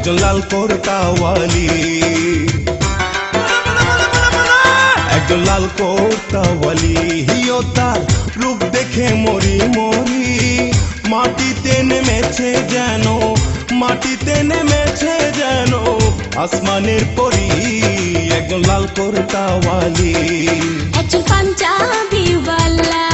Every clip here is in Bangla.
একজন লাল কোর্তাওয়ালি, একজন লাল কোর্তাওয়ালি। হিও তার রূপ দেখে মরি মরি, মাটিতে নেমেছে যেন, মাটিতে নেমেছে যেন আসমানের পরি। একজন লাল কোর্তাওয়ালি, একজন পাঞ্জাবিওয়ালা,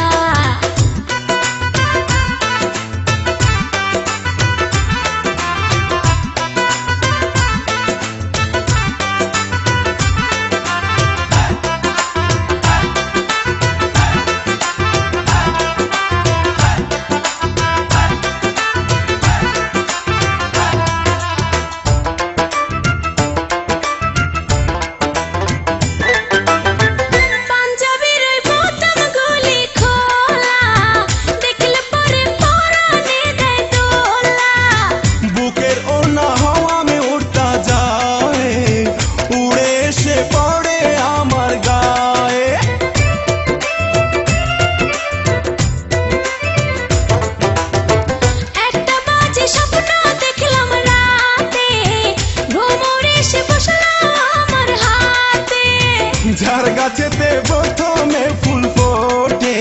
যার গাছেতে প্রথমে ফুল ফোটে,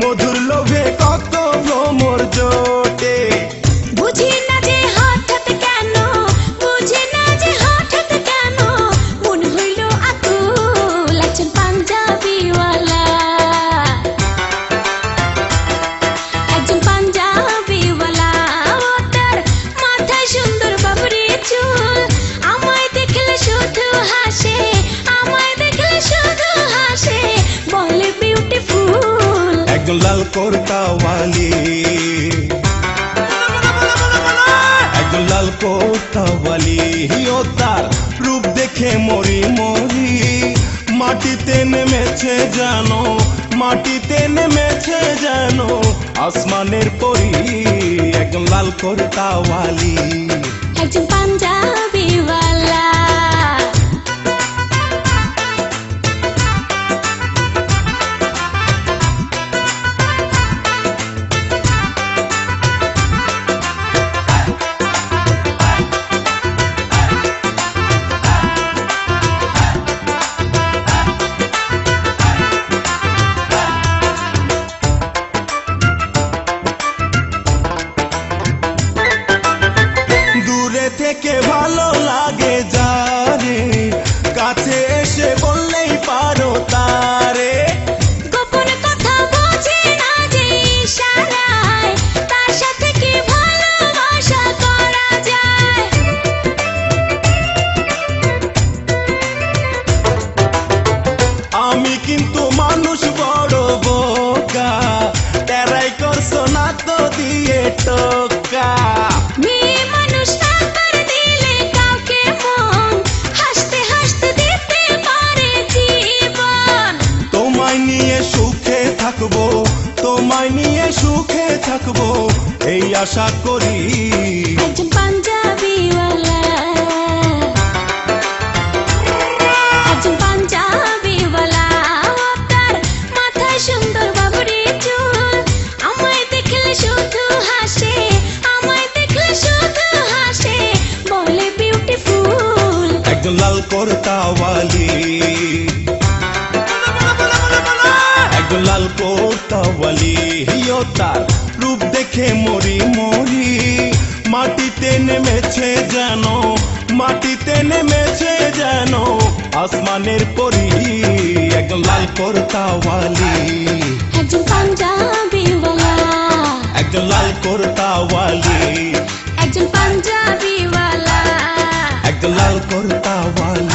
মধুর লোভে কত ভ্রমর জোটে। বুঝি না যে হঠাৎ কেন, বুঝি না যে হঠাৎ কেন মন হইল আকুল। একজন পাঞ্জাবিওয়ালা, একজন পাঞ্জাবিওয়ালা, ও তার মাথায় সুন্দর বাবরি চুল, আমায় দেখলে শুধু হাসে, আমায় দেখলে শুধু হাসে, বলে বিউটিফুল। একজন লাল কোর্তাওয়ালি, একজন লাল কোর্তাওয়ালি। হিও তার রূপ দেখে মরি মরি, মাটিতে নেমেছে যেন, মাটিতে নেমেছে যেন আসমানের পরি। একজন লাল কোর্তাওয়ালি, একজন পাঞ্জাবিওয়ালা, থেকে ভালো লাগে যারে, কাছে এসে বললেই পারো তারে। গোপন কথা বোঝে না যে ইশারায়, তার সাথে কি ভালোবাসা করা যায়। আমি কিন্তু মানুষ বড় বোকা, তেরাই করছো না তো দিয়ে টোকা। মেয়ে মানুষ টাকার দিলে কাউকে মন, হাসতে হাসতে দিতে পারে জীবন। তোমায় নিয়ে সুখে থাকবো, তোমায় নিয়ে সুখে থাকবো এই আশা করি। একজন পাঞ্জাবিওয়ালা, একজন পাঞ্জাবিওয়ালা, ও তার মাথায় সুন্দর বাবরি চুল, আমায় দেখলে শুধু হাসে, আমায় দেখলে শুধু হাসে, বলে বিউটিফুল। একজন লাল কোর্তাওয়ালি, একজন লাল কোর্তাওয়ালি। হিও তার রূপ দেখে মরি মরি, মাটিতে নেমেছে যেন, মাটিতে নেমেছে যেন আসমানের পরি। একজন লাল কোর্তাওয়ালি, একজন পাঞ্জাবিওয়ালা, একজন লাল কোর্তাওয়ালি, একজন পাঞ্জাবিওয়ালা, একজন লাল কোর্তাওয়ালি।